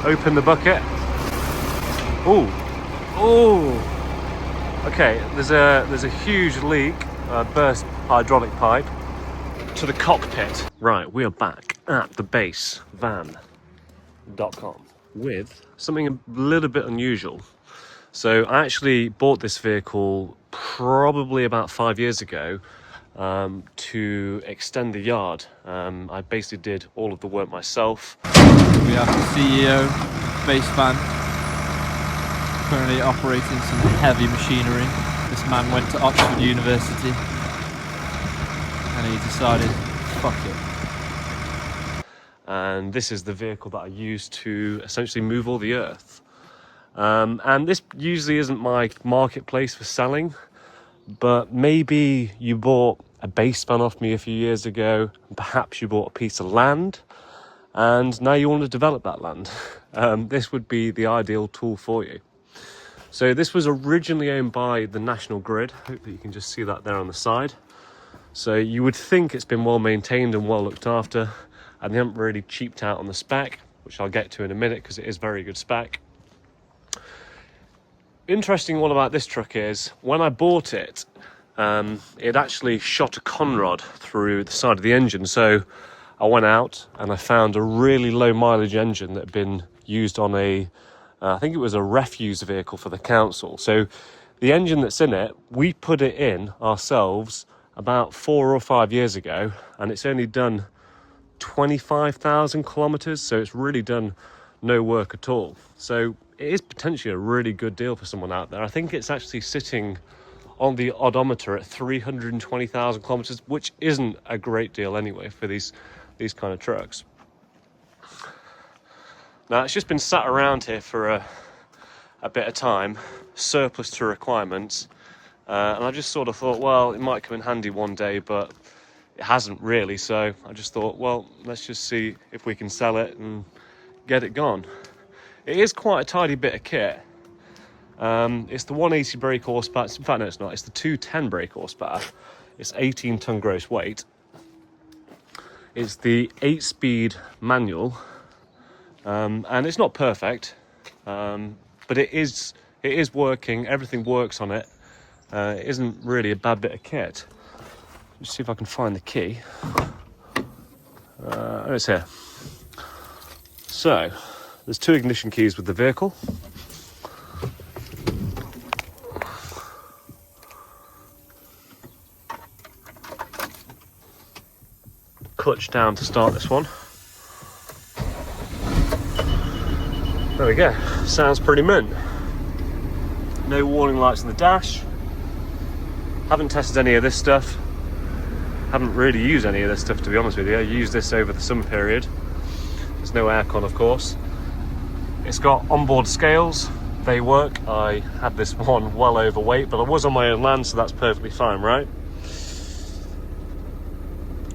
Open the bucket. Oh, oh. Okay, there's a huge leak, burst hydraulic pipe to the cockpit. Right, we are back at the base van.com with something a little bit unusual. So I actually bought this vehicle probably about 5 years ago to extend the yard. I basically did all of the work myself. We have the CEO, base van, currently operating some heavy machinery. This man went to Oxford University and he decided, fuck it. And this is the vehicle that I use to essentially move all the earth. And this usually isn't my marketplace for selling, but maybe you bought a base van off me a few years ago, and perhaps you bought a piece of land, and now you want to develop that land. This would be the ideal tool for you. So this was originally owned by the National Grid. Hopefully you can just see that there on the side. So you would think it's been well maintained and well looked after, and they haven't really cheaped out on the spec, which I'll get to in a minute because it is very good spec. Interesting one about this truck is, when I bought it, it actually shot a conrod through the side of the engine. So I went out and I found a really low mileage engine that had been used on I think it was a refuse vehicle for the council. So the engine that's in it, we put it in ourselves about 4 or 5 years ago, and it's only done 25,000 kilometers. So it's really done no work at all. So it is potentially a really good deal for someone out there. I think it's actually sitting on the odometer at 320,000 kilometers, which isn't a great deal anyway for these kind of trucks. Now, it's just been sat around here for a bit of time, surplus to requirements, and I just sort of thought, well, it might come in handy one day, but it hasn't really. So I just thought, well, let's just see if we can sell it and get it gone. It is quite a tidy bit of kit. It's the 180 brake horsepower. In fact, no, it's not. It's the 210 brake horsepower. It's 18 ton gross weight. It's the 8-speed manual, and it's not perfect, but it is working. Everything works on it. It isn't really a bad bit of kit. Let's see if I can find the key. Oh, it's here. So there's 2 ignition keys with the vehicle. Clutch down to start this one. There we go. Sounds pretty mint. No warning lights in the dash. Haven't tested any of this stuff. Haven't really used any of this stuff, to be honest with you. I used this over the summer period. There's no aircon, of course. It's got onboard scales. They work. I had this one well overweight, but I was on my own land, so that's perfectly fine, right?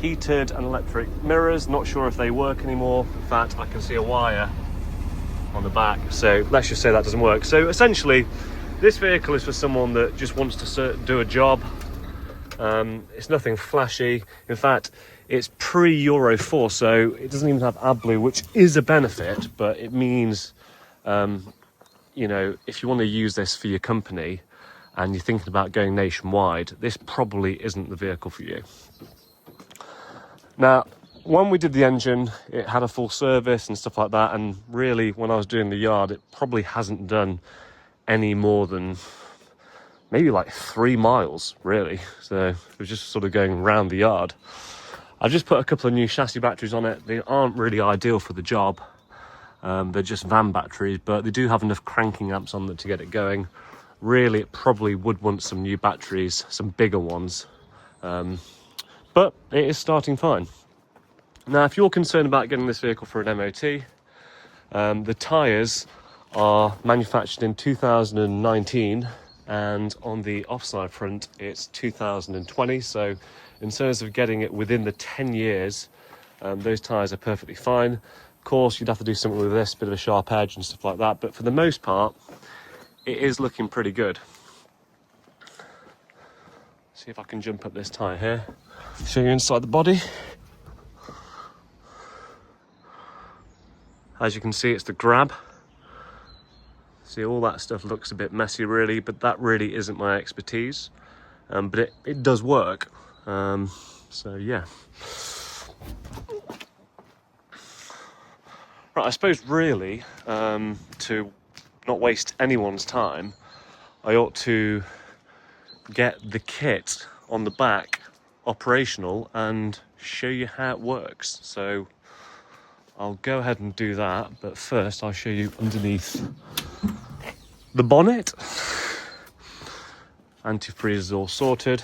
Heated and electric mirrors. Not sure if they work anymore. In fact, I can see a wire on the back, so let's just say that doesn't work. So essentially, this vehicle is for someone that just wants to do a job. It's nothing flashy. In fact, it's pre-Euro 4, so it doesn't even have AdBlue, which is a benefit, but it means, you know, if you want to use this for your company and you're thinking about going nationwide, this probably isn't the vehicle for you. Now, when we did the engine, it had a full service and stuff like that, and really, when I was doing the yard, it probably hasn't done any more than maybe like 3 miles, really. So it was just sort of going around the yard. I've just put a couple of new chassis batteries on it. They aren't really ideal for the job. They're just van batteries, but they do have enough cranking amps on them to get it going. Really, it probably would want some new batteries, some bigger ones. But it is starting fine. Now, if you're concerned about getting this vehicle for an MOT, the tyres are manufactured in 2019, and on the offside front, it's 2020. So in terms of getting it within the 10 years, those tyres are perfectly fine. Of course, you'd have to do something with this, bit of a sharp edge and stuff like that, but for the most part, it is looking pretty good. See if I can jump up this tyre here. Show you inside the body. As you can see, it's the grab. See, all that stuff looks a bit messy really, but that really isn't my expertise. But it does work. So yeah. Right, I suppose really, to not waste anyone's time, I ought to get the kit on the back operational and show you how it works. So I'll go ahead and do that, but first I'll show you underneath the bonnet. Antifreeze is all sorted.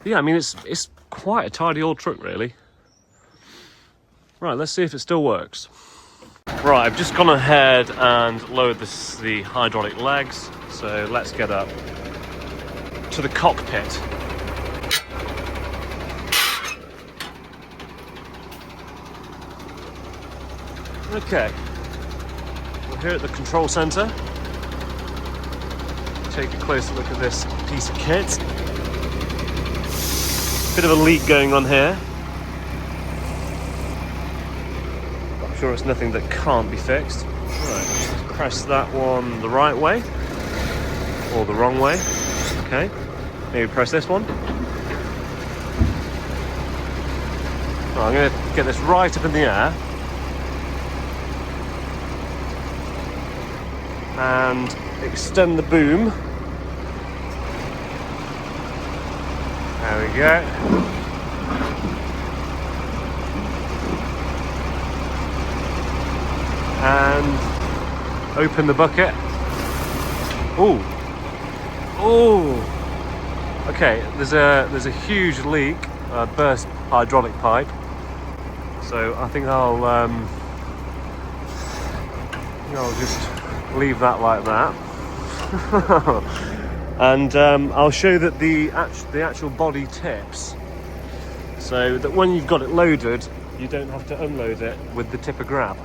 Yeah, I mean, it's quite a tidy old truck really. Right, let's see if it still works. Right, I've just gone ahead and lowered the hydraulic legs, so let's get up to the cockpit. Okay, we're here at the control centre. Take a closer look at this piece of kit. Bit of a leak going on here. I'm sure it's nothing that can't be fixed. Right, let's press that one the right way or the wrong way. Okay, maybe press this one. Right, I'm going to get this right up in the air and extend the boom. There we go. And open the bucket. Ooh. Ooh. Okay, there's a huge leak, burst hydraulic pipe. So I think I'll just leave that like that. And I'll show that the actual body tips, so that when you've got it loaded, you don't have to unload it with the tipper grab.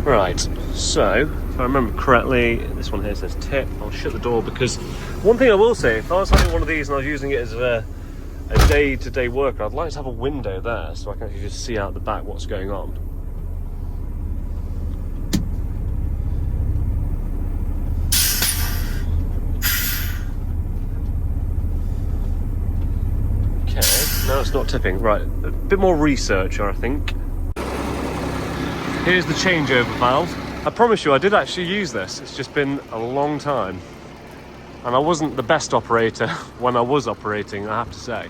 Right, so if I remember correctly, this one here says tip. I'll shut the door because one thing I will say, if I was having one of these and I was using it as a day-to-day worker, I'd like to have a window there so I can actually just see out the back what's going on. Okay, now it's not tipping. Right, a bit more research, I think. Here's the changeover valve. I promise you I did actually use this. It's just been a long time. And I wasn't the best operator when I was operating, I have to say.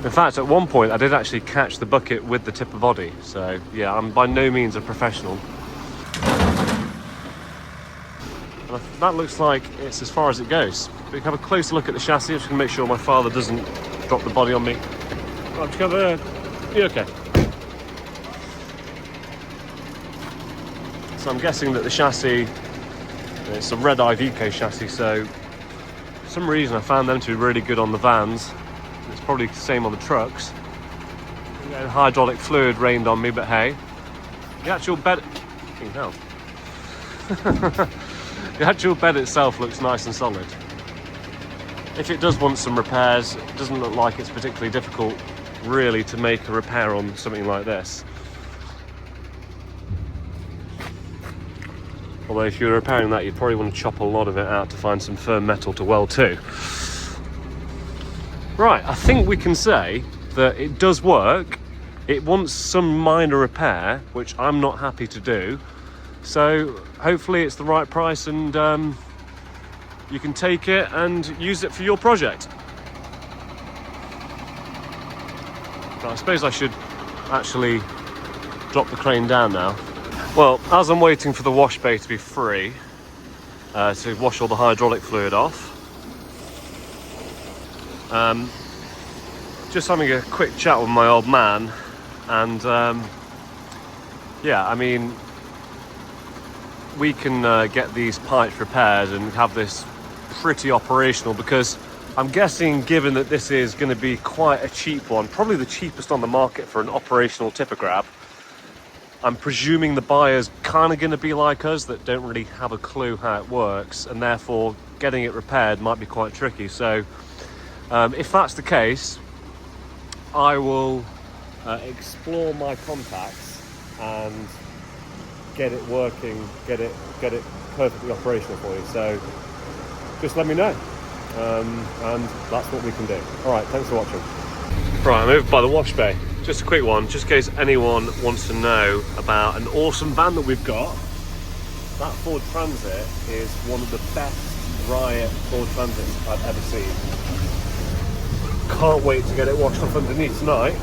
In fact, at one point I did actually catch the bucket with the tipper body. So yeah, I'm by no means a professional. And that looks like it's as far as it goes. We can have a closer look at the chassis. I'm just going to make sure my father doesn't drop the body on me. Right, cover. You okay? So I'm guessing that the chassis, it's a red Iveco chassis, so for some reason I found them to be really good on the vans. It's probably the same on the trucks. And hydraulic fluid rained on me, but hey. The actual bed... hell. The actual bed itself looks nice and solid. If it does want some repairs, it doesn't look like it's particularly difficult really to make a repair on something like this. Although if you're repairing that, you'd probably want to chop a lot of it out to find some firm metal to weld to. Right, I think we can say that it does work. It wants some minor repair, which I'm not happy to do. So hopefully it's the right price and you can take it and use it for your project. But I suppose I should actually drop the crane down now. Well, as I'm waiting for the wash bay to be free, to wash all the hydraulic fluid off, just having a quick chat with my old man, and yeah, I mean, we can get these pipes repaired and have this pretty operational, because I'm guessing, given that this is going to be quite a cheap one, probably the cheapest on the market for an operational tipper grab, I'm presuming the buyer's kind of going to be like us, that don't really have a clue how it works, and therefore getting it repaired might be quite tricky. So if that's the case, I will explore my contacts and get it working, get it perfectly operational for you. So just let me know, and that's what we can do. All right, thanks for watching. Right, I'm over by the wash bay. Just a quick one, just in case anyone wants to know about an awesome van that we've got. That Ford Transit is one of the best Riot Ford Transits I've ever seen. Can't wait to get it washed off underneath tonight,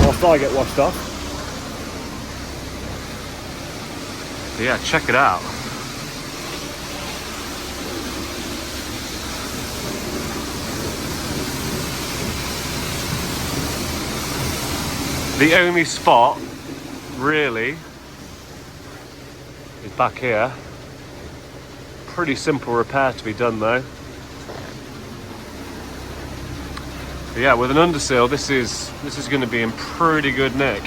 whilst I get washed off. So yeah, check it out. The only spot, really, is back here. Pretty simple repair to be done though. But yeah, with an underseal, this is going to be in pretty good nick.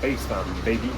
Base fan, baby.